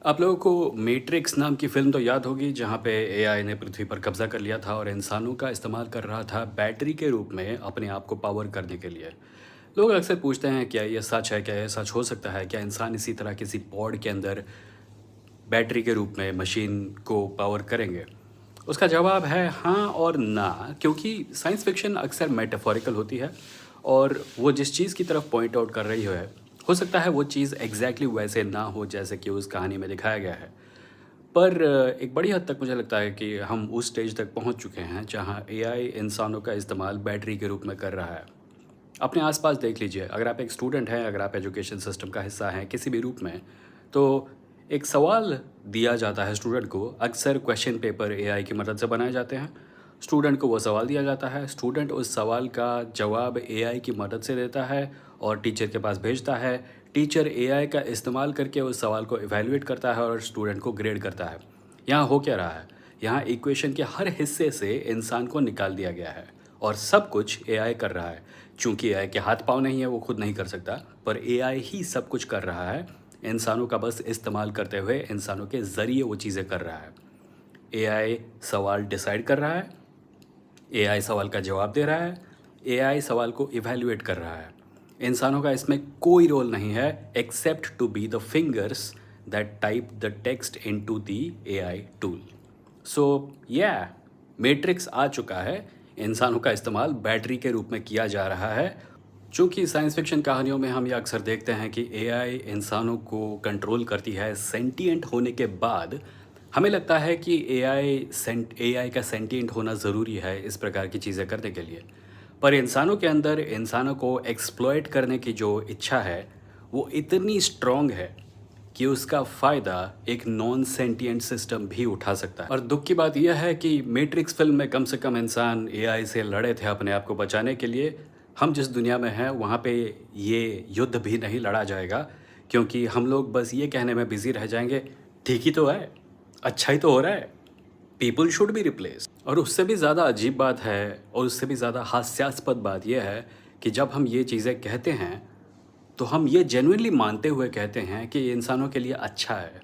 आप लोगों को मैट्रिक्स नाम की फ़िल्म तो याद होगी जहाँ पे एआई ने पृथ्वी पर कब्ज़ा कर लिया था और इंसानों का इस्तेमाल कर रहा था बैटरी के रूप में अपने आप को पावर करने के लिए। लोग अक्सर पूछते हैं क्या ये सच है? क्या ये सच हो सकता है? क्या इंसान इसी तरह किसी पॉड के अंदर बैटरी के रूप में मशीन को पावर करेंगे? उसका जवाब है हाँ और ना, क्योंकि साइंस फ़िक्शन अक्सर मेटाफ़ोरिकल होती है और वो जिस चीज़ की तरफ पॉइंट आउट कर रही है, हो सकता है वो चीज़ एग्ज़ैक्टली वैसे ना हो जैसे कि उस कहानी में दिखाया गया है। पर एक बड़ी हद तक मुझे लगता है कि हम उस स्टेज तक पहुंच चुके हैं जहां एआई इंसानों का इस्तेमाल बैटरी के रूप में कर रहा है। अपने आसपास देख लीजिए, अगर आप एक स्टूडेंट हैं, अगर आप एजुकेशन सिस्टम का हिस्सा हैं किसी भी रूप में, तो एक सवाल दिया जाता है स्टूडेंट को। अक्सर क्वेश्चन पेपर एआई की मदद से बनाए जाते हैं। स्टूडेंट को वो सवाल दिया जाता है, स्टूडेंट उस सवाल का जवाब एआई की मदद से देता है और टीचर के पास भेजता है। टीचर एआई का इस्तेमाल करके उस सवाल को इवैल्यूएट करता है और स्टूडेंट को ग्रेड करता है। यहाँ हो क्या रहा है? यहाँ इक्वेशन के हर हिस्से से इंसान को निकाल दिया गया है और सब कुछ एआई कर रहा है। चूंकि एआई के हाथ पाँव नहीं है, वो खुद नहीं कर सकता, पर एआई ही सब कुछ कर रहा है। इंसानों का बस इस्तेमाल करते हुए इंसानों के ज़रिए वो चीज़ें कर रहा है। एआई सवाल डिसाइड कर रहा है, एआई सवाल का जवाब दे रहा है, एआई सवाल को इवैल्यूएट कर रहा है। इंसानों का इसमें कोई रोल नहीं है except to be the fingers that type the text into the AI tool. So या मैट्रिक्स आ चुका है, इंसानों का इस्तेमाल बैटरी के रूप में किया जा रहा है। चूंकि साइंस फिक्शन कहानियों में हम ये अक्सर देखते हैं कि एआई इंसानों को कंट्रोल करती है सेंटिएंट होने के बाद, हमें लगता है कि एआई का सेंटिएंट होना ज़रूरी है इस प्रकार की चीज़ें करने के लिए। पर इंसानों के अंदर इंसानों को एक्सप्लॉइट करने की जो इच्छा है, वो इतनी स्ट्रॉन्ग है कि उसका फ़ायदा एक नॉन सेंटिएंट सिस्टम भी उठा सकता है। और दुख की बात यह है कि मैट्रिक्स फिल्म में कम से कम इंसान एआई से लड़े थे अपने आप को बचाने के लिए। हम जिस दुनिया में हैं वहाँ पे ये युद्ध भी नहीं लड़ा जाएगा, क्योंकि हम लोग बस ये कहने में बिज़ी रह जाएंगे, ठीक ही तो है, अच्छा ही तो हो रहा है, पीपल शुड बी रिप्लेस। और उससे भी ज़्यादा अजीब बात है और उससे भी ज़्यादा हास्यास्पद बात यह है कि जब हम ये चीज़ें कहते हैं तो हम ये जेन्युइनली मानते हुए कहते हैं कि ये इंसानों के लिए अच्छा है,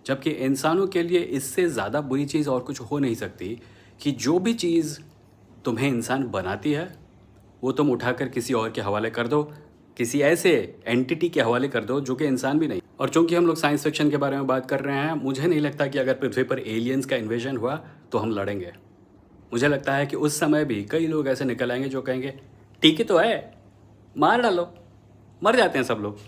जबकि इंसानों के लिए इससे ज़्यादा बुरी चीज़ और कुछ हो नहीं सकती कि जो भी चीज़ तुम्हें इंसान बनाती है वो तुम उठाकर किसी और के हवाले कर दो, किसी ऐसे एंटिटी के हवाले कर दो जो कि इंसान भी नहीं। और चूंकि हम लोग साइंस फिक्शन के बारे में बात कर रहे हैं, मुझे नहीं लगता कि अगर पृथ्वी पर एलियंस का इन्वेजन हुआ तो हम लड़ेंगे। मुझे लगता है कि उस समय भी कई लोग ऐसे निकल आएंगे जो कहेंगे ठीक ही तो है, मार डालो, मर जाते हैं सब लोग।